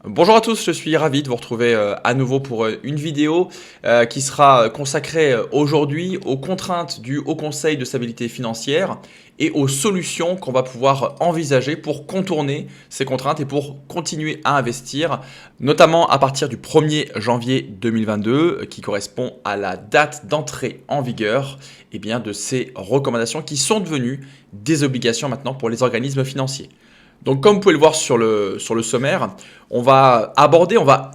Bonjour à tous, je suis ravi de vous retrouver à nouveau pour une vidéo qui sera consacrée aujourd'hui aux contraintes du Haut Conseil de stabilité financière et aux solutions qu'on va pouvoir envisager pour contourner ces contraintes et pour continuer à investir, notamment à partir du 1er janvier 2022 qui correspond à la date d'entrée en vigueur de ces recommandations qui sont devenues des obligations maintenant pour les organismes financiers. Donc comme vous pouvez le voir sur le sommaire, on va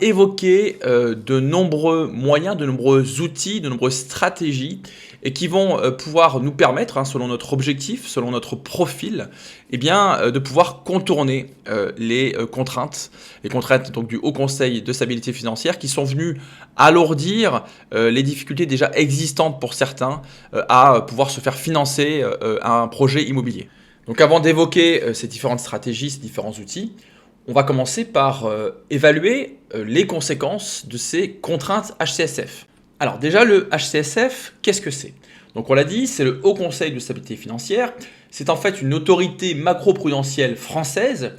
évoquer de nombreux moyens, de nombreux outils, de nombreuses stratégies et qui vont pouvoir nous permettre, selon notre objectif, selon notre profil, de pouvoir contourner les contraintes donc, du Haut Conseil de stabilité financière qui sont venues alourdir les difficultés déjà existantes pour certains à pouvoir se faire financer un projet immobilier. Donc avant d'évoquer ces différentes stratégies, ces différents outils, on va commencer par évaluer les conséquences de ces contraintes HCSF. Alors déjà, le HCSF, qu'est-ce que c'est? Donc on l'a dit, c'est le Haut Conseil de stabilité financière. C'est en fait une autorité macro-prudentielle française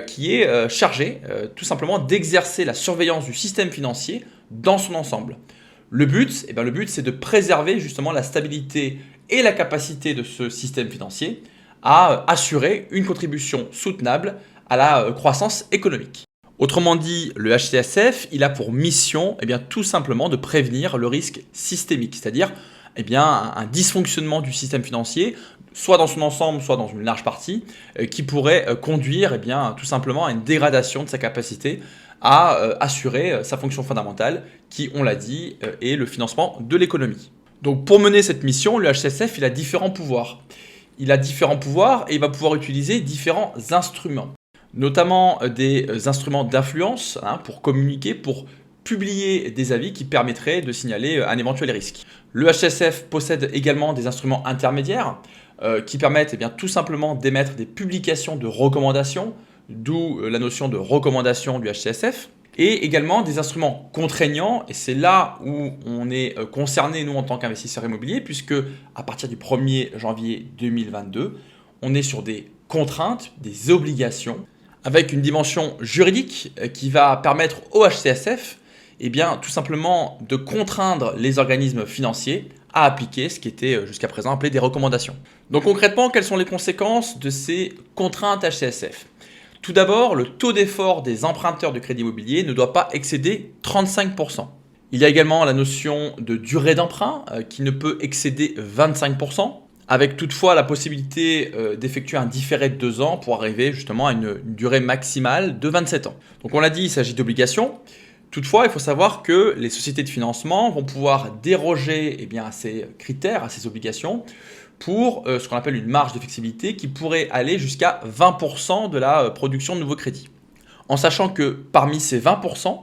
qui est chargée tout simplement d'exercer la surveillance du système financier dans son ensemble. Le but, c'est de préserver justement la stabilité et la capacité de ce système financier à assurer une contribution soutenable à la croissance économique. Autrement dit, le HCSF, il a pour mission tout simplement de prévenir le risque systémique, c'est-à-dire un dysfonctionnement du système financier, soit dans son ensemble, soit dans une large partie, qui pourrait conduire tout simplement à une dégradation de sa capacité à assurer sa fonction fondamentale, qui, on l'a dit, est le financement de l'économie. Donc pour mener cette mission, le HCSF, il a différents pouvoirs. Il a différents pouvoirs et il va pouvoir utiliser différents instruments, notamment des instruments d'influence pour communiquer, pour publier des avis qui permettraient de signaler un éventuel risque. Le HCSF possède également des instruments intermédiaires qui permettent tout simplement d'émettre des publications de recommandations, d'où la notion de recommandation du HCSF. Et également des instruments contraignants, et c'est là où on est concerné, nous, en tant qu'investisseurs immobiliers, puisque à partir du 1er janvier 2022, on est sur des contraintes, des obligations, avec une dimension juridique qui va permettre au HCSF tout simplement de contraindre les organismes financiers à appliquer ce qui était jusqu'à présent appelé des recommandations. Donc concrètement, quelles sont les conséquences de ces contraintes HCSF ? Tout d'abord, le taux d'effort des emprunteurs de crédit immobilier ne doit pas excéder 35%. Il y a également la notion de durée d'emprunt qui ne peut excéder 25%, avec toutefois la possibilité d'effectuer un différé de 2 ans pour arriver justement à une durée maximale de 27 ans. Donc on l'a dit, il s'agit d'obligations. Toutefois, il faut savoir que les sociétés de financement vont pouvoir déroger à ces critères, à ces obligations, pour ce qu'on appelle une marge de flexibilité qui pourrait aller jusqu'à 20% de la production de nouveaux crédits. En sachant que parmi ces 20%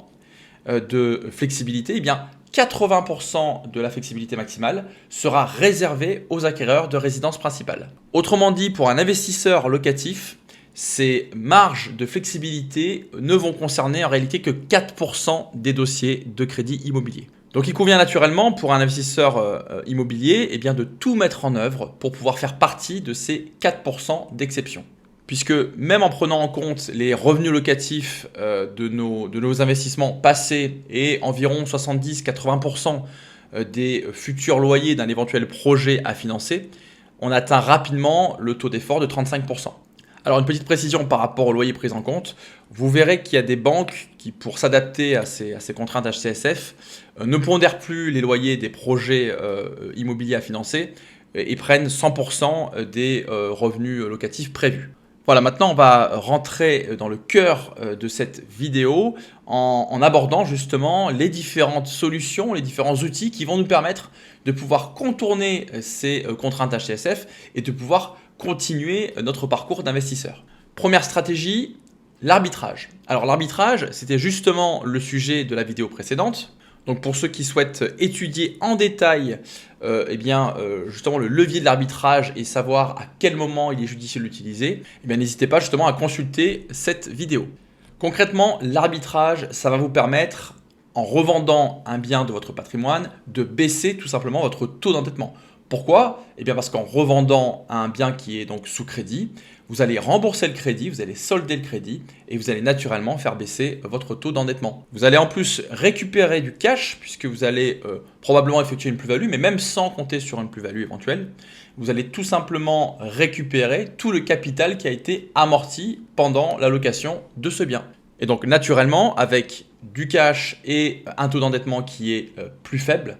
de flexibilité, 80% de la flexibilité maximale sera réservée aux acquéreurs de résidences principales. Autrement dit, pour un investisseur locatif, ces marges de flexibilité ne vont concerner en réalité que 4% des dossiers de crédit immobilier. Donc il convient naturellement pour un investisseur immobilier de tout mettre en œuvre pour pouvoir faire partie de ces 4% d'exception. Puisque même en prenant en compte les revenus locatifs de nos investissements passés et environ 70-80% des futurs loyers d'un éventuel projet à financer, on atteint rapidement le taux d'effort de 35%. Alors une petite précision par rapport au loyer pris en compte, vous verrez qu'il y a des banques qui, pour s'adapter à ces contraintes HCSF, ne pondèrent plus les loyers des projets immobiliers à financer et prennent 100% des revenus locatifs prévus. Voilà, maintenant on va rentrer dans le cœur de cette vidéo en abordant justement les différentes solutions, les différents outils qui vont nous permettre de pouvoir contourner ces contraintes HCSF et de pouvoir continuer notre parcours d'investisseur. Première stratégie, l'arbitrage. Alors l'arbitrage, c'était justement le sujet de la vidéo précédente. Donc pour ceux qui souhaitent étudier en détail justement le levier de l'arbitrage et savoir à quel moment il est judicieux de l'utiliser, n'hésitez pas justement à consulter cette vidéo. Concrètement, l'arbitrage, ça va vous permettre, en revendant un bien de votre patrimoine, de baisser tout simplement votre taux d'endettement Pourquoi? Eh bien parce qu'en revendant un bien qui est donc sous crédit, vous allez rembourser le crédit, vous allez solder le crédit et vous allez naturellement faire baisser votre taux d'endettement. Vous allez en plus récupérer du cash puisque vous allez probablement effectuer une plus-value, mais même sans compter sur une plus-value éventuelle, vous allez tout simplement récupérer tout le capital qui a été amorti pendant la location de ce bien. Et donc naturellement, avec du cash et un taux d'endettement qui est plus faible,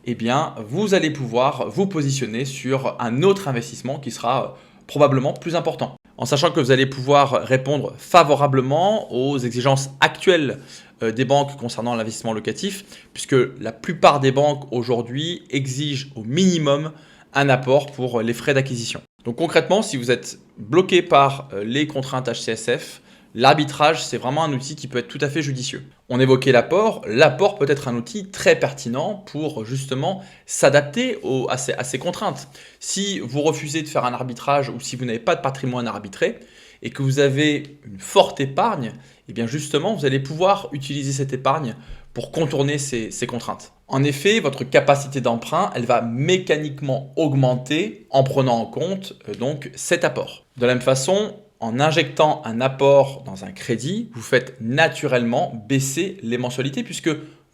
eh bien, vous allez pouvoir vous positionner sur un autre investissement qui sera probablement plus important. En sachant que vous allez pouvoir répondre favorablement aux exigences actuelles des banques concernant l'investissement locatif, puisque la plupart des banques aujourd'hui exigent au minimum un apport pour les frais d'acquisition. Donc concrètement, si vous êtes bloqué par les contraintes HCSF, l'arbitrage, c'est vraiment un outil qui peut être tout à fait judicieux. On évoquait l'apport. L'apport peut être un outil très pertinent pour justement s'adapter à ces contraintes. Si vous refusez de faire un arbitrage ou si vous n'avez pas de patrimoine à arbitrer et que vous avez une forte épargne, eh bien justement, vous allez pouvoir utiliser cette épargne pour contourner ces contraintes. En effet, votre capacité d'emprunt, elle va mécaniquement augmenter en prenant en compte donc cet apport. De la même façon, en injectant un apport dans un crédit, vous faites naturellement baisser les mensualités puisque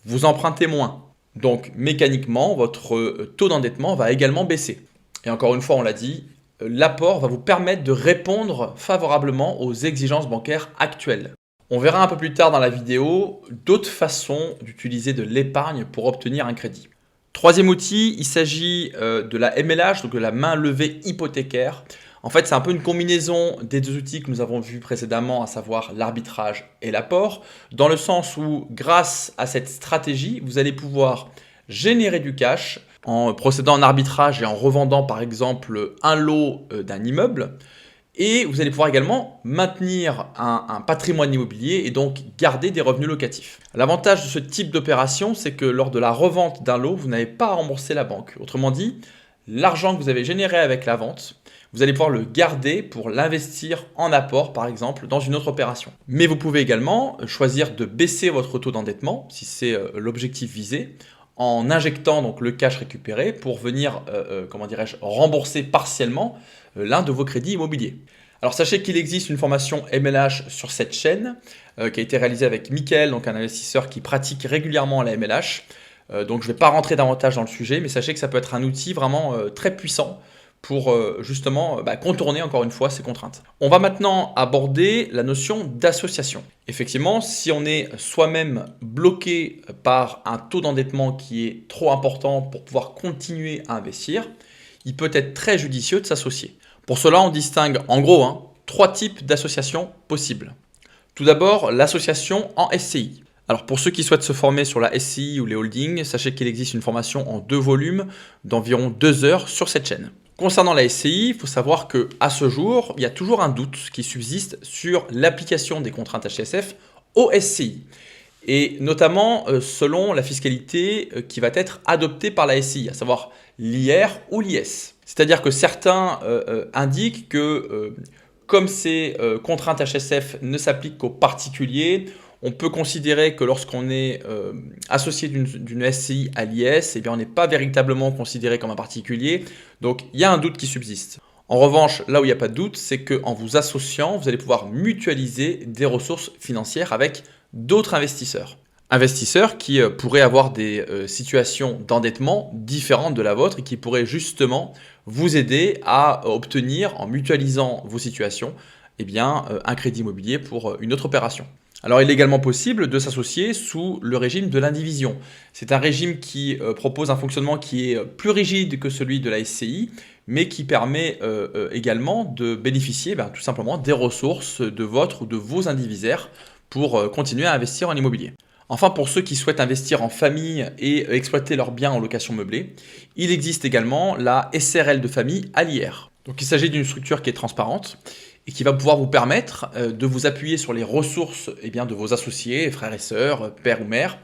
vous empruntez moins. Donc mécaniquement, votre taux d'endettement va également baisser. Et encore une fois, on l'a dit, l'apport va vous permettre de répondre favorablement aux exigences bancaires actuelles. On verra un peu plus tard dans la vidéo d'autres façons d'utiliser de l'épargne pour obtenir un crédit. Troisième outil, il s'agit de la MLH, donc de la main levée hypothécaire. En fait, c'est un peu une combinaison des deux outils que nous avons vus précédemment, à savoir l'arbitrage et l'apport, dans le sens où, grâce à cette stratégie, vous allez pouvoir générer du cash en procédant en arbitrage et en revendant par exemple un lot d'un immeuble. Et vous allez pouvoir également maintenir un patrimoine immobilier et donc garder des revenus locatifs. L'avantage de ce type d'opération, c'est que lors de la revente d'un lot, vous n'avez pas à rembourser la banque. Autrement dit, l'argent que vous avez généré avec la vente, vous allez pouvoir le garder pour l'investir en apport, par exemple, dans une autre opération. Mais vous pouvez également choisir de baisser votre taux d'endettement, si c'est l'objectif visé, en injectant donc le cash récupéré pour venir rembourser partiellement l'un de vos crédits immobiliers. Alors sachez qu'il existe une formation MLH sur cette chaîne qui a été réalisée avec Mickaël, donc un investisseur qui pratique régulièrement la MLH. Donc je ne vais pas rentrer davantage dans le sujet, mais sachez que ça peut être un outil vraiment très puissant pour justement contourner encore une fois ces contraintes. On va maintenant aborder la notion d'association. Effectivement, si on est soi-même bloqué par un taux d'endettement qui est trop important pour pouvoir continuer à investir, il peut être très judicieux de s'associer. Pour cela, on distingue en gros 3 types d'associations possibles. Tout d'abord, l'association en SCI. Alors pour ceux qui souhaitent se former sur la SCI ou les holdings, sachez qu'il existe une formation en 2 volumes d'environ 2 heures sur cette chaîne. Concernant la SCI, il faut savoir qu'à ce jour, il y a toujours un doute qui subsiste sur l'application des contraintes HCSF aux SCI. Et notamment selon la fiscalité qui va être adoptée par la SCI, à savoir l'IR ou l'IS. C'est-à-dire que certains indiquent que comme ces contraintes HCSF ne s'appliquent qu'aux particuliers, on peut considérer que lorsqu'on est associé d'une SCI à l'IS, eh bien, on n'est pas véritablement considéré comme un particulier. Donc, il y a un doute qui subsiste. En revanche, là où il n'y a pas de doute, c'est qu'en vous associant, vous allez pouvoir mutualiser des ressources financières avec d'autres investisseurs. Investisseurs qui pourraient avoir des situations d'endettement différentes de la vôtre et qui pourraient justement vous aider à obtenir, en mutualisant vos situations, un crédit immobilier pour une autre opération. Alors, il est également possible de s'associer sous le régime de l'indivision. C'est un régime qui propose un fonctionnement qui est plus rigide que celui de la SCI, mais qui permet également de bénéficier tout simplement des ressources de votre ou de vos indivisaires pour continuer à investir en immobilier. Enfin, pour ceux qui souhaitent investir en famille et exploiter leurs biens en location meublée, il existe également la SRL de famille à l'IR. Donc, il s'agit d'une structure qui est transparente et qui va pouvoir vous permettre de vous appuyer sur les ressources de vos associés, frères et sœurs, père ou mère,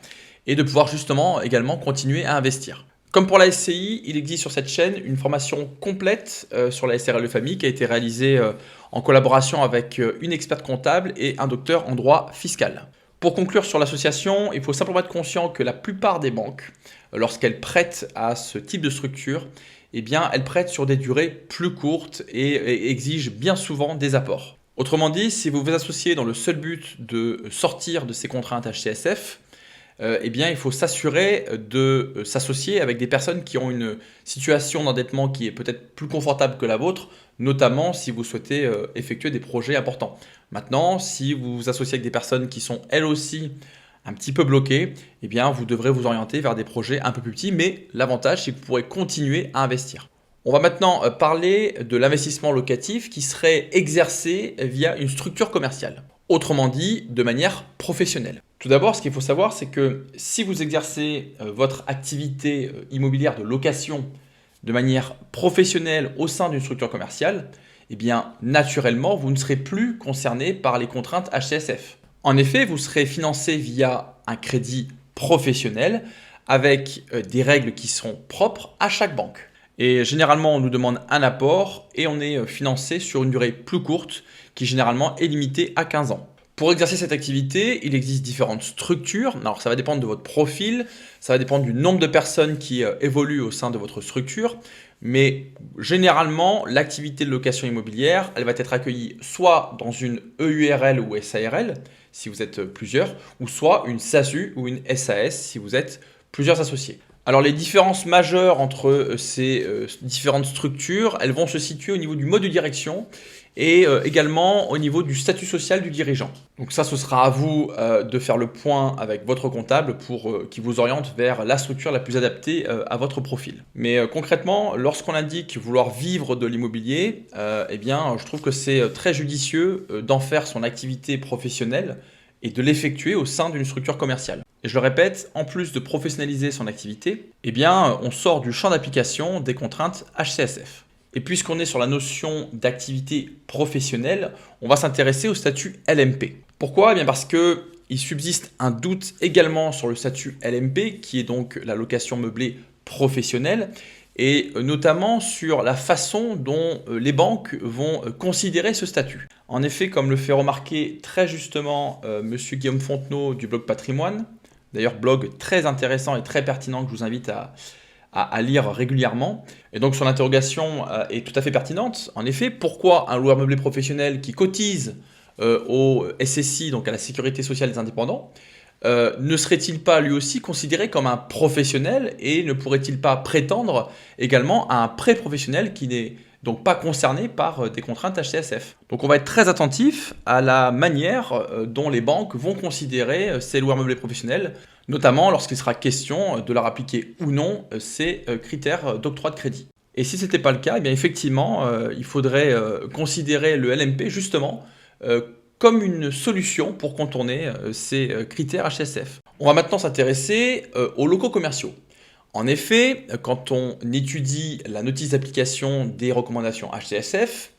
et de pouvoir justement également continuer à investir. Comme pour la SCI, il existe sur cette chaîne une formation complète sur la SRL de famille qui a été réalisée en collaboration avec une experte comptable et un docteur en droit fiscal. Pour conclure sur l'association, il faut simplement être conscient que la plupart des banques, lorsqu'elles prêtent à ce type de structure, eh bien, elles prêtent sur des durées plus courtes et exigent bien souvent des apports. Autrement dit, si vous vous associez dans le seul but de sortir de ces contraintes HCSF, eh bien, il faut s'assurer de s'associer avec des personnes qui ont une situation d'endettement qui est peut-être plus confortable que la vôtre, notamment si vous souhaitez effectuer des projets importants. Maintenant, si vous vous associez avec des personnes qui sont elles aussi un petit peu bloquées, eh bien, vous devrez vous orienter vers des projets un peu plus petits, mais l'avantage, c'est que vous pourrez continuer à investir. On va maintenant parler de l'investissement locatif qui serait exercé via une structure commerciale. Autrement dit, de manière professionnelle. Tout d'abord, ce qu'il faut savoir, c'est que si vous exercez votre activité immobilière de location de manière professionnelle au sein d'une structure commerciale, eh bien, naturellement, vous ne serez plus concerné par les contraintes HCSF. En effet, vous serez financé via un crédit professionnel avec des règles qui sont propres à chaque banque. Et généralement, on nous demande un apport et on est financé sur une durée plus courte qui généralement est limitée à 15 ans. Pour exercer cette activité, il existe différentes structures. Alors, ça va dépendre de votre profil, ça va dépendre du nombre de personnes qui évoluent au sein de votre structure. Mais généralement, l'activité de location immobilière, elle va être accueillie soit dans une EURL ou SARL, si vous êtes plusieurs, ou soit une SASU ou une SAS, si vous êtes plusieurs associés. Alors les différences majeures entre ces différentes structures, elles vont se situer au niveau du mode de direction et également au niveau du statut social du dirigeant. Donc ça, ce sera à vous de faire le point avec votre comptable pour qu'il vous oriente vers la structure la plus adaptée à votre profil. Mais concrètement, lorsqu'on indique vouloir vivre de l'immobilier, eh bien, je trouve que c'est très judicieux d'en faire son activité professionnelle et de l'effectuer au sein d'une structure commerciale. Et je le répète, en plus de professionnaliser son activité, eh bien, on sort du champ d'application des contraintes HCSF. Et puisqu'on est sur la notion d'activité professionnelle, on va s'intéresser au statut LMP. Pourquoi ? Eh bien parce qu'il subsiste un doute également sur le statut LMP, qui est donc la location meublée professionnelle, et notamment sur la façon dont les banques vont considérer ce statut. En effet, comme le fait remarquer très justement Monsieur Guillaume Fontenot du blog Patrimoine, d'ailleurs blog très intéressant et très pertinent que je vous invite à lire régulièrement. Et donc son interrogation est tout à fait pertinente. En effet, pourquoi un loueur meublé professionnel qui cotise au SSI, donc à la Sécurité sociale des indépendants, ne serait-il pas lui aussi considéré comme un professionnel et ne pourrait-il pas prétendre également à un pré-professionnel qui n'est donc pas concerné par des contraintes HCSF. Donc on va être très attentif à la manière dont les banques vont considérer ces loueurs meublés professionnels, notamment lorsqu'il sera question de leur appliquer ou non ces critères d'octroi de crédit. Et si ce n'était pas le cas, eh bien effectivement, il faudrait considérer le LMP justement comme une solution pour contourner ces critères HCSF. On va maintenant s'intéresser aux locaux commerciaux. En effet, quand on étudie la notice d'application des recommandations HCSF,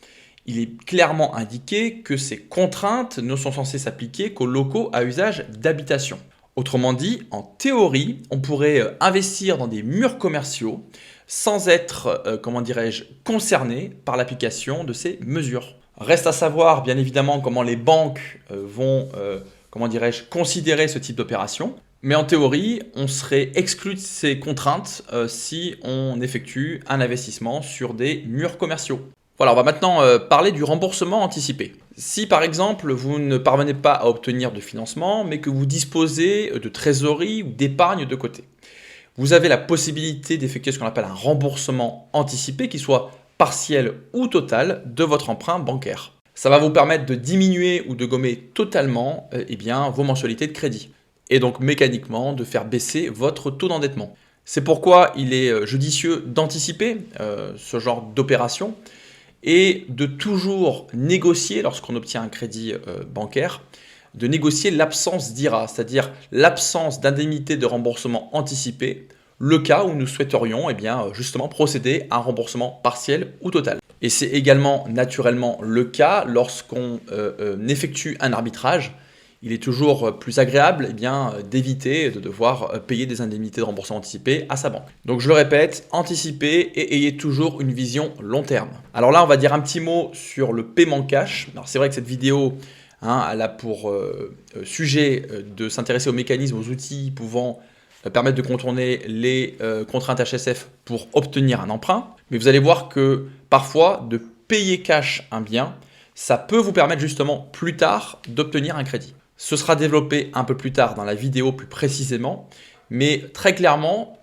il est clairement indiqué que ces contraintes ne sont censées s'appliquer qu'aux locaux à usage d'habitation. Autrement dit, en théorie, on pourrait investir dans des murs commerciaux sans être, concerné par l'application de ces mesures. Reste à savoir, bien évidemment, comment les banques vont, considérer ce type d'opération. Mais en théorie, on serait exclu de ces contraintes si on effectue un investissement sur des murs commerciaux. Voilà, on va maintenant parler du remboursement anticipé. Si par exemple, vous ne parvenez pas à obtenir de financement, mais que vous disposez de trésorerie ou d'épargne de côté, vous avez la possibilité d'effectuer ce qu'on appelle un remboursement anticipé, qui soit partiel ou total, de votre emprunt bancaire. Ça va vous permettre de diminuer ou de gommer totalement vos mensualités de crédit, et donc mécaniquement de faire baisser votre taux d'endettement. C'est pourquoi il est judicieux d'anticiper ce genre d'opération et de toujours négocier, lorsqu'on obtient un crédit bancaire, de négocier l'absence d'IRA, c'est-à-dire l'absence d'indemnité de remboursement anticipé, le cas où nous souhaiterions justement procéder à un remboursement partiel ou total. Et c'est également naturellement le cas lorsqu'on effectue un arbitrage. Il est toujours plus agréable d'éviter de devoir payer des indemnités de remboursement anticipé à sa banque. Donc je le répète, anticipez et ayez toujours une vision long terme. Alors là, on va dire un petit mot sur le paiement cash. Alors c'est vrai que cette vidéo, elle a pour sujet de s'intéresser aux mécanismes, aux outils pouvant permettre de contourner les contraintes HCSF pour obtenir un emprunt. Mais vous allez voir que parfois, de payer cash un bien, ça peut vous permettre justement plus tard d'obtenir un crédit. Ce sera développé un peu plus tard dans la vidéo plus précisément, mais très clairement,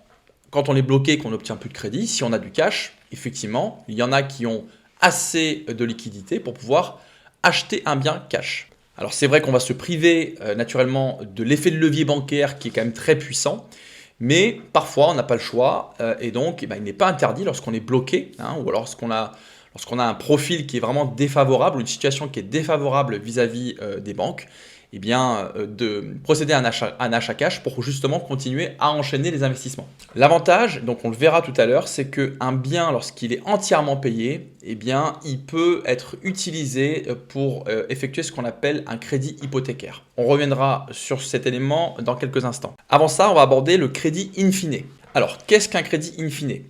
quand on est bloqué et qu'on n'obtient plus de crédit, si on a du cash, effectivement, il y en a qui ont assez de liquidité pour pouvoir acheter un bien cash. Alors c'est vrai qu'on va se priver naturellement de l'effet de levier bancaire qui est quand même très puissant, mais parfois on n'a pas le choix et donc il n'est pas interdit lorsqu'on est bloqué ou alors lorsqu'on a un profil qui est vraiment défavorable ou une situation qui est défavorable vis-à-vis des banques, de procéder à un achat cash pour justement continuer à enchaîner les investissements. L'avantage, donc on le verra tout à l'heure, c'est qu'un bien, lorsqu'il est entièrement payé, il peut être utilisé pour effectuer ce qu'on appelle un crédit hypothécaire. On reviendra sur cet élément dans quelques instants. Avant ça, on va aborder le crédit in fine. Alors, qu'est-ce qu'un crédit in fine ?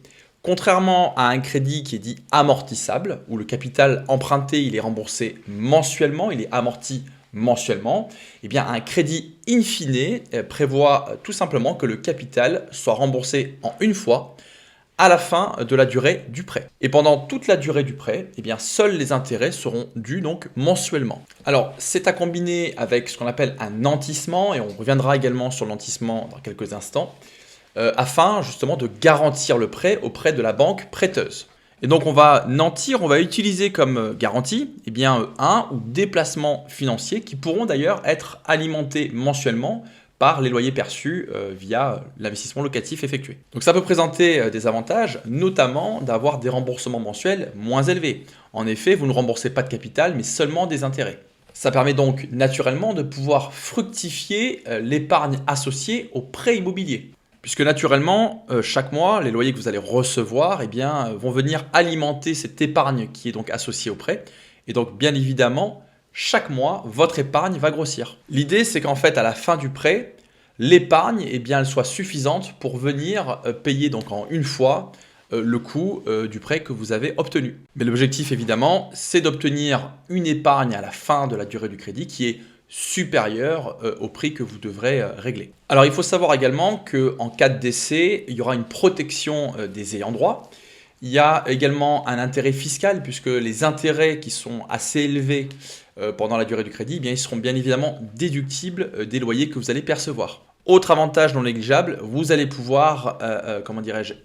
Contrairement à un crédit qui est dit amortissable, où le capital emprunté il est remboursé mensuellement, il est amorti mensuellement, un crédit in fine prévoit tout simplement que le capital soit remboursé en une fois à la fin de la durée du prêt. Et pendant toute la durée du prêt, seuls les intérêts seront dus donc mensuellement. Alors, c'est à combiner avec ce qu'on appelle un nantissement, et on reviendra également sur le nantissement dans quelques instants, afin justement de garantir le prêt auprès de la banque prêteuse. Et donc on va nantir, on va utiliser comme garantie un ou des placements financiers qui pourront d'ailleurs être alimentés mensuellement par les loyers perçus via l'investissement locatif effectué. Donc ça peut présenter des avantages, notamment d'avoir des remboursements mensuels moins élevés. En effet, vous ne remboursez pas de capital, mais seulement des intérêts. Ça permet donc naturellement de pouvoir fructifier l'épargne associée au prêt immobilier. Puisque naturellement, chaque mois, les loyers que vous allez recevoir vont venir alimenter cette épargne qui est donc associée au prêt. Et donc, bien évidemment, chaque mois, votre épargne va grossir. L'idée, c'est qu'en fait, à la fin du prêt, l'épargne, elle soit suffisante pour venir payer donc en une fois le coût du prêt que vous avez obtenu. Mais l'objectif, évidemment, c'est d'obtenir une épargne à la fin de la durée du crédit qui est supérieur au prix que vous devrez régler. Alors il faut savoir également qu'en cas de décès, il y aura une protection des ayants droit. Il y a également un intérêt fiscal puisque les intérêts qui sont assez élevés pendant la durée du crédit, ils seront bien évidemment déductibles des loyers que vous allez percevoir. Autre avantage non négligeable, vous allez pouvoir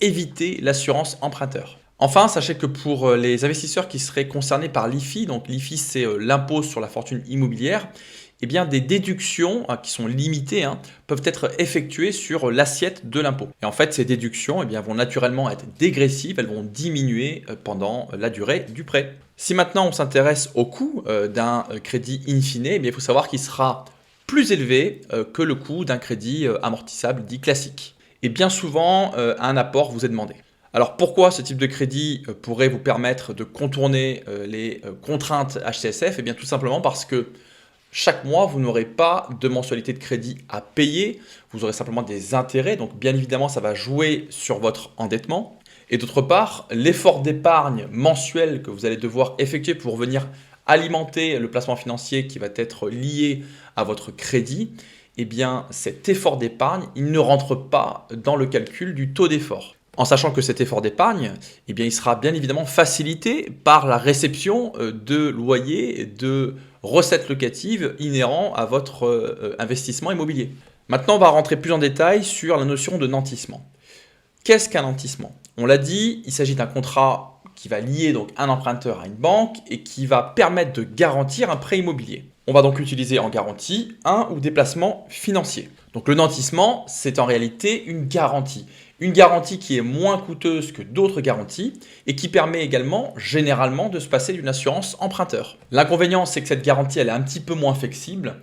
éviter l'assurance emprunteur. Enfin, sachez que pour les investisseurs qui seraient concernés par l'IFI, donc l'IFI c'est l'impôt sur la fortune immobilière, des déductions qui sont limitées peuvent être effectuées sur l'assiette de l'impôt. Et en fait, ces déductions vont naturellement être dégressives, elles vont diminuer pendant la durée du prêt. Si maintenant on s'intéresse au coût d'un crédit in fine, il faut savoir qu'il sera plus élevé que le coût d'un crédit amortissable dit classique. Et bien souvent, un apport vous est demandé. Alors pourquoi ce type de crédit pourrait vous permettre de contourner les contraintes HCSF ? Tout simplement parce que chaque mois, vous n'aurez pas de mensualité de crédit à payer, vous aurez simplement des intérêts, donc bien évidemment ça va jouer sur votre endettement. Et d'autre part, l'effort d'épargne mensuel que vous allez devoir effectuer pour venir alimenter le placement financier qui va être lié à votre crédit, cet effort d'épargne, il ne rentre pas dans le calcul du taux d'effort. En sachant que cet effort d'épargne, il sera bien évidemment facilité par la réception de loyers et de recettes locatives inhérents à votre investissement immobilier. Maintenant, on va rentrer plus en détail sur la notion de nantissement. Qu'est-ce qu'un nantissement ? On l'a dit, il s'agit d'un contrat qui va lier donc un emprunteur à une banque et qui va permettre de garantir un prêt immobilier. On va donc utiliser en garantie un ou des placements financiers. Donc le nantissement, c'est en réalité une garantie. Une garantie qui est moins coûteuse que d'autres garanties et qui permet également généralement de se passer d'une assurance emprunteur. L'inconvénient, c'est que cette garantie elle est un petit peu moins flexible,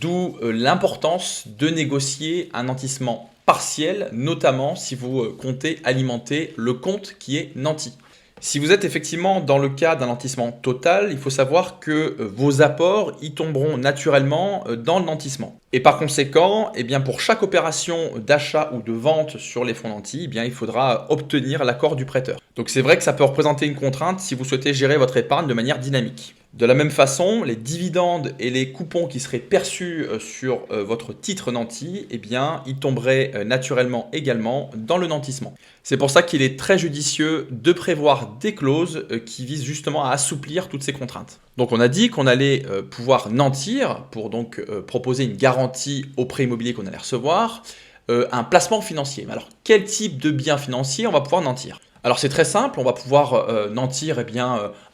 d'où l'importance de négocier un nantissement partiel, notamment si vous comptez alimenter le compte qui est nanti. Si vous êtes effectivement dans le cas d'un nantissement total, il faut savoir que vos apports y tomberont naturellement dans le nantissement. Et par conséquent, pour chaque opération d'achat ou de vente sur les fonds nantis, il faudra obtenir l'accord du prêteur. Donc c'est vrai que ça peut représenter une contrainte si vous souhaitez gérer votre épargne de manière dynamique. De la même façon, les dividendes et les coupons qui seraient perçus sur votre titre nanti, eh bien, ils tomberaient naturellement également dans le nantissement. C'est pour ça qu'il est très judicieux de prévoir des clauses qui visent justement à assouplir toutes ces contraintes. Donc on a dit qu'on allait pouvoir nantir pour donc proposer une garantie au prêt immobilier qu'on allait recevoir, un placement financier. Alors quel type de bien financier on va pouvoir nantir? Alors c'est très simple, on va pouvoir nantir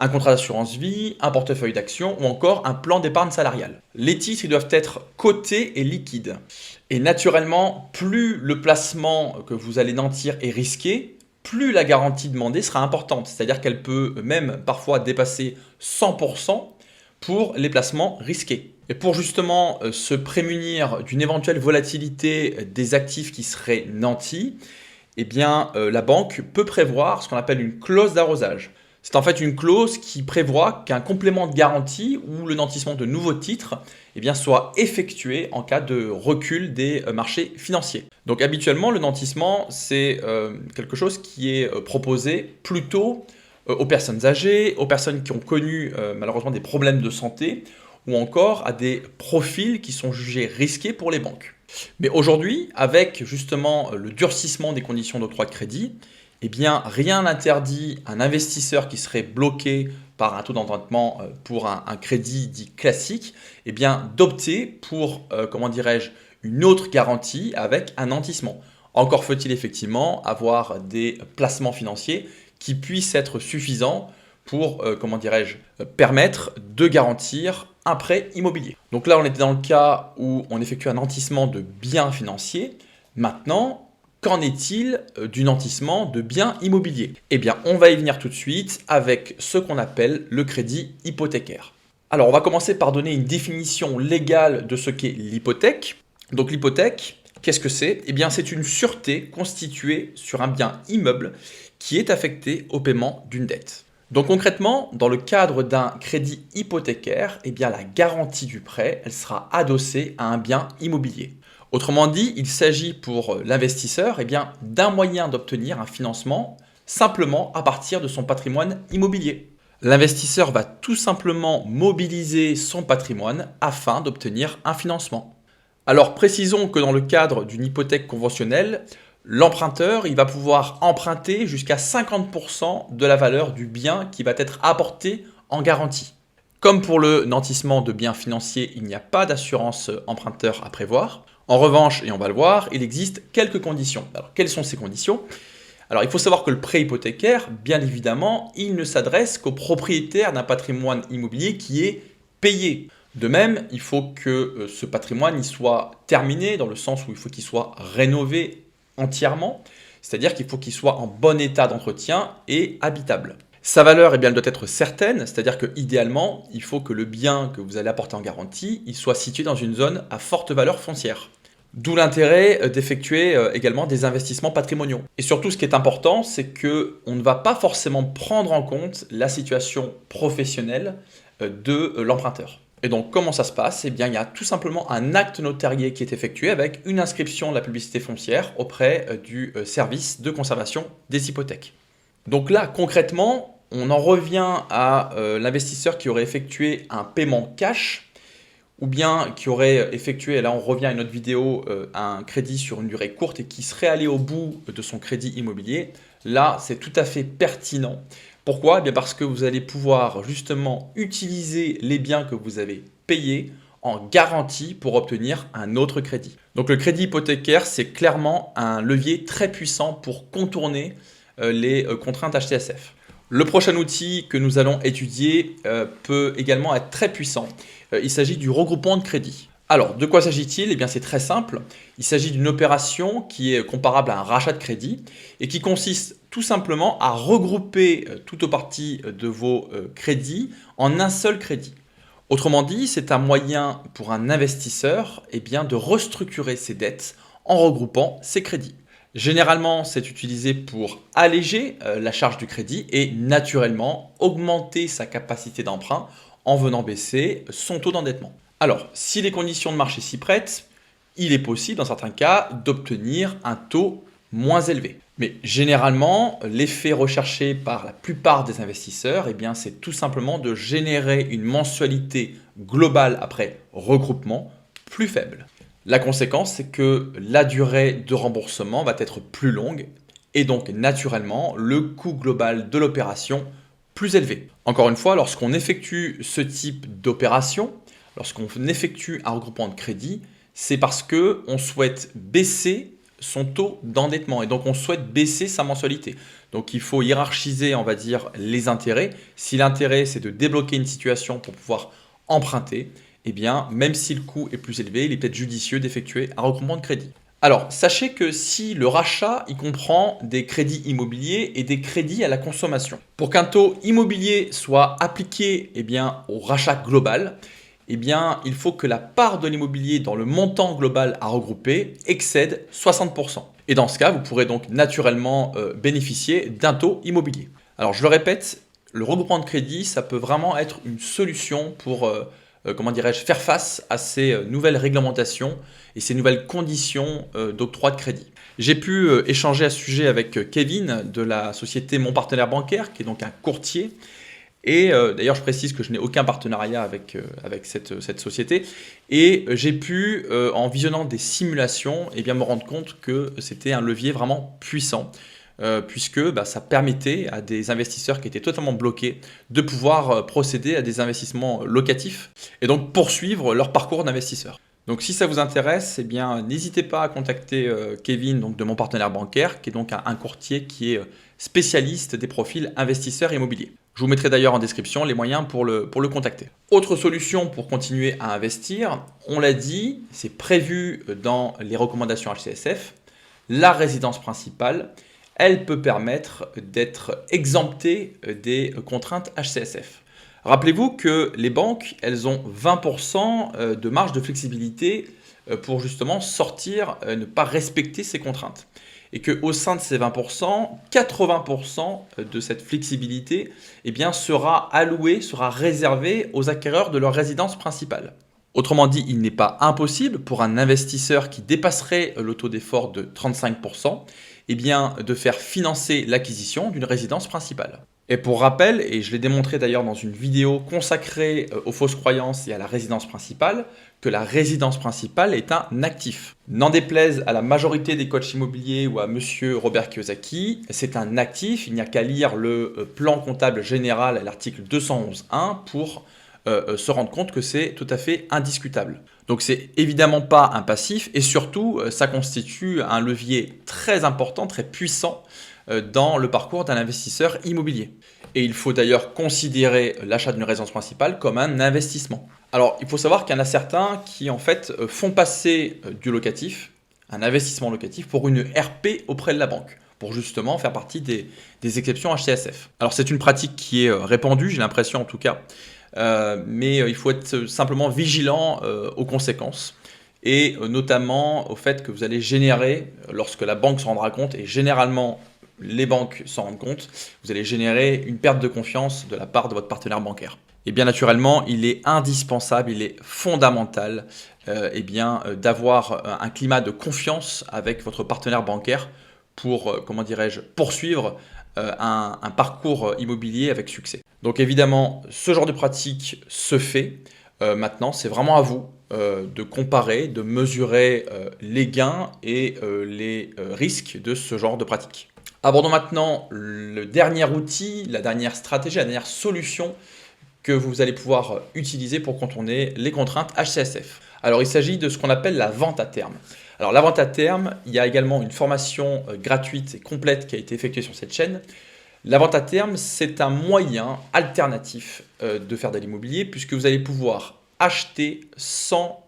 un contrat d'assurance vie, un portefeuille d'actions ou encore un plan d'épargne salariale. Les titres ils doivent être cotés et liquides. Et naturellement, plus le placement que vous allez nantir est risqué, plus la garantie demandée sera importante. C'est-à-dire qu'elle peut même parfois dépasser 100% pour les placements risqués. Et pour justement se prémunir d'une éventuelle volatilité des actifs qui seraient nantis, eh bien, la banque peut prévoir ce qu'on appelle une clause d'arrosage. C'est en fait une clause qui prévoit qu'un complément de garantie ou le nantissement de nouveaux titres eh bien, soit effectué en cas de recul des marchés financiers. Donc habituellement, le nantissement, c'est quelque chose qui est proposé plutôt aux personnes âgées, aux personnes qui ont connu malheureusement des problèmes de santé ou encore à des profils qui sont jugés risqués pour les banques. Mais aujourd'hui, avec justement le durcissement des conditions d'octroi de crédit, eh bien, rien n'interdit un investisseur qui serait bloqué par un taux d'endettement pour un crédit dit classique, eh bien, d'opter pour, comment dirais-je, une autre garantie avec un nantissement. Encore faut-il effectivement avoir des placements financiers qui puissent être suffisants pour, comment dirais-je, permettre de garantir un prêt immobilier. Donc là, on était dans le cas où on effectue un nantissement de biens financiers. Maintenant, qu'en est-il du nantissement de biens immobiliers? Eh bien, on va y venir tout de suite avec ce qu'on appelle le crédit hypothécaire. Alors, on va commencer par donner une définition légale de ce qu'est l'hypothèque. Donc l'hypothèque, qu'est-ce que c'est? Eh bien, c'est une sûreté constituée sur un bien immeuble qui est affecté au paiement d'une dette. Donc concrètement, dans le cadre d'un crédit hypothécaire, eh bien, la garantie du prêt, elle sera adossée à un bien immobilier. Autrement dit, il s'agit pour l'investisseur eh bien, d'un moyen d'obtenir un financement simplement à partir de son patrimoine immobilier. L'investisseur va tout simplement mobiliser son patrimoine afin d'obtenir un financement. Alors précisons que dans le cadre d'une hypothèque conventionnelle, l'emprunteur il va pouvoir emprunter jusqu'à 50% de la valeur du bien qui va être apporté en garantie. Comme pour le nantissement de biens financiers, il n'y a pas d'assurance emprunteur à prévoir. En revanche, et on va le voir, il existe quelques conditions. Alors, quelles sont ces conditions? Alors, il faut savoir que le prêt hypothécaire, bien évidemment, il ne s'adresse qu'aux propriétaires d'un patrimoine immobilier qui est payé. De même, il faut que ce patrimoine il soit terminé, dans le sens où il faut qu'il soit rénové entièrement, c'est-à-dire qu'il faut qu'il soit en bon état d'entretien et habitable. Sa valeur, eh bien, elle doit être certaine, c'est-à-dire que idéalement, il faut que le bien que vous allez apporter en garantie, il soit situé dans une zone à forte valeur foncière. D'où l'intérêt d'effectuer également des investissements patrimoniaux. Et surtout, ce qui est important, c'est qu'on ne va pas forcément prendre en compte la situation professionnelle de l'emprunteur. Et donc, comment ça se passe? Eh bien, il y a tout simplement un acte notarié qui est effectué avec une inscription de la publicité foncière auprès du service de conservation des hypothèques. Donc là, concrètement, on en revient à l'investisseur qui aurait effectué un paiement cash ou bien qui aurait effectué, et là on revient à une autre vidéo, un crédit sur une durée courte et qui serait allé au bout de son crédit immobilier. Là, c'est tout à fait pertinent. Pourquoi? Eh bien parce que vous allez pouvoir justement utiliser les biens que vous avez payés en garantie pour obtenir un autre crédit. Donc le crédit hypothécaire, c'est clairement un levier très puissant pour contourner les contraintes HTSF. Le prochain outil que nous allons étudier peut également être très puissant. Il s'agit du regroupement de crédit. Alors, de quoi s'agit-il? Eh bien, c'est très simple. Il s'agit d'une opération qui est comparable à un rachat de crédit et qui consiste tout simplement à regrouper tout ou partie de vos crédits en un seul crédit. Autrement dit, c'est un moyen pour un investisseur eh bien, de restructurer ses dettes en regroupant ses crédits. Généralement, c'est utilisé pour alléger la charge du crédit et naturellement augmenter sa capacité d'emprunt en venant baisser son taux d'endettement. Alors, si les conditions de marché s'y prêtent, il est possible dans certains cas d'obtenir un taux moins élevé. Mais généralement, l'effet recherché par la plupart des investisseurs, eh bien, c'est tout simplement de générer une mensualité globale après regroupement plus faible. La conséquence, c'est que la durée de remboursement va être plus longue et donc naturellement le coût global de l'opération plus élevé. Encore une fois, lorsqu'on effectue ce type d'opération, lorsqu'on effectue un regroupement de crédit, c'est parce qu'on souhaite baisser son taux d'endettement et donc on souhaite baisser sa mensualité. Donc il faut hiérarchiser, on va dire, les intérêts. Si l'intérêt c'est de débloquer une situation pour pouvoir emprunter, eh bien même si le coût est plus élevé, il est peut-être judicieux d'effectuer un regroupement de crédit. Alors sachez que si le rachat il comprend des crédits immobiliers et des crédits à la consommation, pour qu'un taux immobilier soit appliqué au rachat global, il faut que la part de l'immobilier dans le montant global à regrouper excède 60%. Et dans ce cas, vous pourrez donc naturellement bénéficier d'un taux immobilier. Alors je le répète, le regroupement de crédit, ça peut vraiment être une solution pour faire face à ces nouvelles réglementations et ces nouvelles conditions d'octroi de crédit. J'ai pu échanger à ce sujet avec Kevin de la société Mon Partenaire Bancaire, qui est donc un courtier. Et d'ailleurs, je précise que je n'ai aucun partenariat avec cette société. Et j'ai pu, en visionnant des simulations, me rendre compte que c'était un levier vraiment puissant, puisque ça permettait à des investisseurs qui étaient totalement bloqués de pouvoir procéder à des investissements locatifs et donc poursuivre leur parcours d'investisseur. Donc si ça vous intéresse, n'hésitez pas à contacter Kevin donc, de Mon Partenaire Bancaire, qui est donc un courtier qui est spécialiste des profils investisseurs immobiliers. Je vous mettrai d'ailleurs en description les moyens pour le contacter. Autre solution pour continuer à investir, on l'a dit, c'est prévu dans les recommandations HCSF, la résidence principale, elle peut permettre d'être exemptée des contraintes HCSF. Rappelez-vous que les banques, elles ont 20% de marge de flexibilité pour justement sortir, ne pas respecter ces contraintes. Et qu'au sein de ces 20%, 80% de cette flexibilité sera allouée, sera réservée aux acquéreurs de leur résidence principale. Autrement dit, il n'est pas impossible pour un investisseur qui dépasserait le taux d'effort de 35%, de faire financer l'acquisition d'une résidence principale. Et pour rappel, et je l'ai démontré d'ailleurs dans une vidéo consacrée aux fausses croyances et à la résidence principale, que la résidence principale est un actif. N'en déplaise à la majorité des coachs immobiliers ou à monsieur Robert Kiyosaki, c'est un actif, il n'y a qu'à lire le plan comptable général à l'article 211.1 pour se rendre compte que c'est tout à fait indiscutable. Donc c'est évidemment pas un passif et surtout ça constitue un levier très important, très puissant dans le parcours d'un investisseur immobilier. Et il faut d'ailleurs considérer l'achat d'une résidence principale comme un investissement. Alors il faut savoir qu'il y en a certains qui en fait font passer du locatif, un investissement locatif, pour une RP auprès de la banque, pour justement faire partie des exceptions HCSF. Alors c'est une pratique qui est répandue, j'ai l'impression en tout cas, mais il faut être simplement vigilant aux conséquences et notamment au fait que vous allez générer, lorsque la banque s'en rendra compte, et généralement les banques s'en rendent compte, vous allez générer une perte de confiance de la part de votre partenaire bancaire. Et bien naturellement, il est indispensable, il est fondamental d'avoir un climat de confiance avec votre partenaire bancaire pour, poursuivre un parcours immobilier avec succès. Donc évidemment, ce genre de pratique se fait. Maintenant, c'est vraiment à vous de comparer, de mesurer les gains et les risques de ce genre de pratique. Abordons maintenant le dernier outil, la dernière stratégie, la dernière solution que vous allez pouvoir utiliser pour contourner les contraintes HCSF. Alors il s'agit de ce qu'on appelle la vente à terme. Alors la vente à terme, il y a également une formation gratuite et complète qui a été effectuée sur cette chaîne. La vente à terme, c'est un moyen alternatif de faire de l'immobilier puisque vous allez pouvoir acheter sans,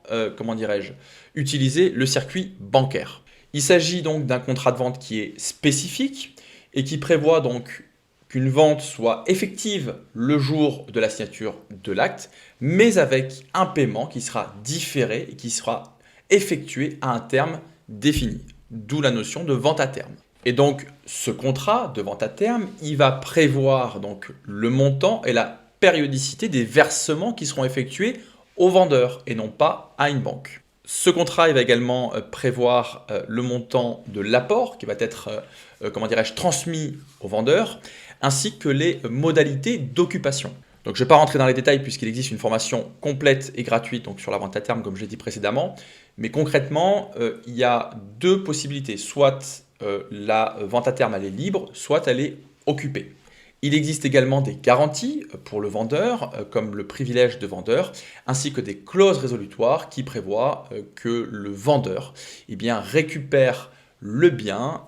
utiliser le circuit bancaire. Il s'agit donc d'un contrat de vente qui est spécifique et qui prévoit donc qu'une vente soit effective le jour de la signature de l'acte, mais avec un paiement qui sera différé et qui sera effectué à un terme défini, d'où la notion de vente à terme. Et donc, ce contrat de vente à terme, il va prévoir donc le montant et la périodicité des versements qui seront effectués au vendeur et non pas à une banque. Ce contrat il va également prévoir le montant de l'apport qui va être comment dirais-je, transmis au vendeur, ainsi que les modalités d'occupation. Donc je ne vais pas rentrer dans les détails puisqu'il existe une formation complète et gratuite donc sur la vente à terme comme je l'ai dit précédemment. Mais concrètement, il y a deux possibilités. Soit la vente à terme elle est libre, soit elle est occupée. Il existe également des garanties pour le vendeur, comme le privilège de vendeur, ainsi que des clauses résolutoires qui prévoient que le vendeur récupère le bien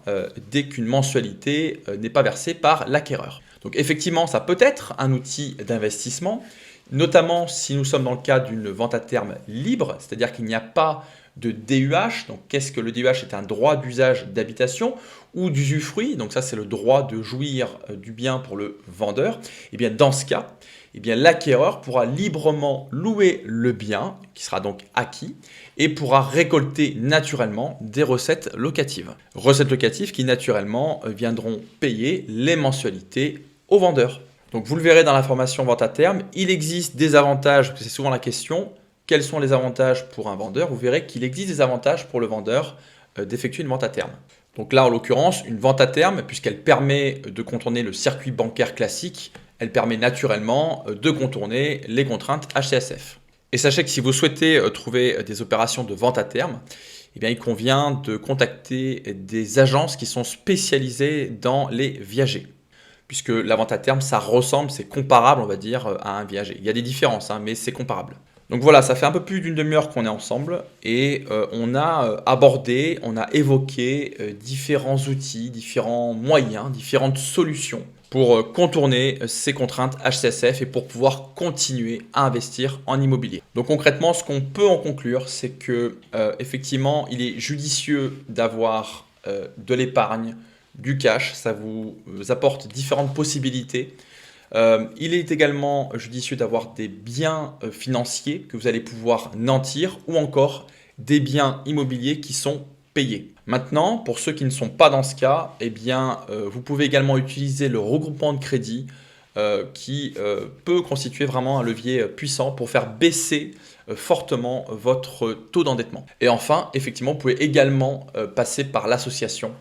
dès qu'une mensualité n'est pas versée par l'acquéreur. Donc effectivement, ça peut être un outil d'investissement, notamment si nous sommes dans le cas d'une vente à terme libre, c'est-à-dire qu'il n'y a pas de DUH. Donc qu'est-ce que le DUH? C'est un droit d'usage d'habitation ou d'usufruit. Donc ça, c'est le droit de jouir du bien pour le vendeur. Et bien dans ce cas, l'acquéreur pourra librement louer le bien qui sera donc acquis et pourra récolter naturellement des recettes locatives. Recettes locatives qui naturellement viendront payer les mensualités au vendeur. Donc vous le verrez dans la formation vente à terme, il existe des avantages, c'est souvent la question, quels sont les avantages pour un vendeur? Vous verrez qu'il existe des avantages pour le vendeur d'effectuer une vente à terme. Donc là, en l'occurrence, une vente à terme, puisqu'elle permet de contourner le circuit bancaire classique, elle permet naturellement de contourner les contraintes HCSF. Et sachez que si vous souhaitez trouver des opérations de vente à terme, il convient de contacter des agences qui sont spécialisées dans les viagers. Puisque la vente à terme, ça ressemble, c'est comparable, on va dire, à un viager. Il y a des différences, mais c'est comparable. Donc voilà, ça fait un peu plus d'une demi-heure qu'on est ensemble et on a abordé, on a évoqué différents outils, différents moyens, différentes solutions pour contourner ces contraintes HCSF et pour pouvoir continuer à investir en immobilier. Donc concrètement, ce qu'on peut en conclure, c'est que effectivement, il est judicieux d'avoir de l'épargne, du cash, ça vous apporte différentes possibilités. Il est également judicieux d'avoir des biens financiers que vous allez pouvoir nantir ou encore des biens immobiliers qui sont payés. Maintenant, pour ceux qui ne sont pas dans ce cas, vous pouvez également utiliser le regroupement de crédit qui peut constituer vraiment un levier puissant pour faire baisser fortement votre taux d'endettement. Et enfin, effectivement, vous pouvez également passer par l'association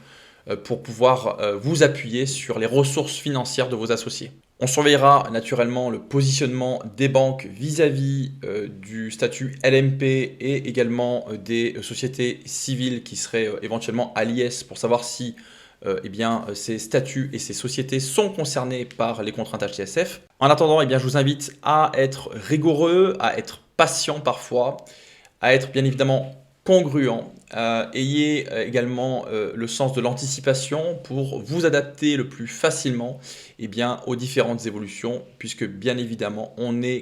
pour pouvoir vous appuyer sur les ressources financières de vos associés. On surveillera naturellement le positionnement des banques vis-à-vis du statut LMP et également des sociétés civiles qui seraient éventuellement à l'IS pour savoir si ces statuts et ces sociétés sont concernés par les contraintes HCSF. En attendant, je vous invite à être rigoureux, à être patient parfois, à être bien évidemment congruent. Ayez également le sens de l'anticipation pour vous adapter le plus facilement aux différentes évolutions puisque bien évidemment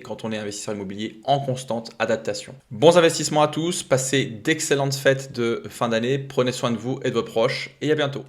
quand on est investisseur immobilier en constante adaptation. Bons investissements à tous, passez d'excellentes fêtes de fin d'année, prenez soin de vous et de vos proches et à bientôt.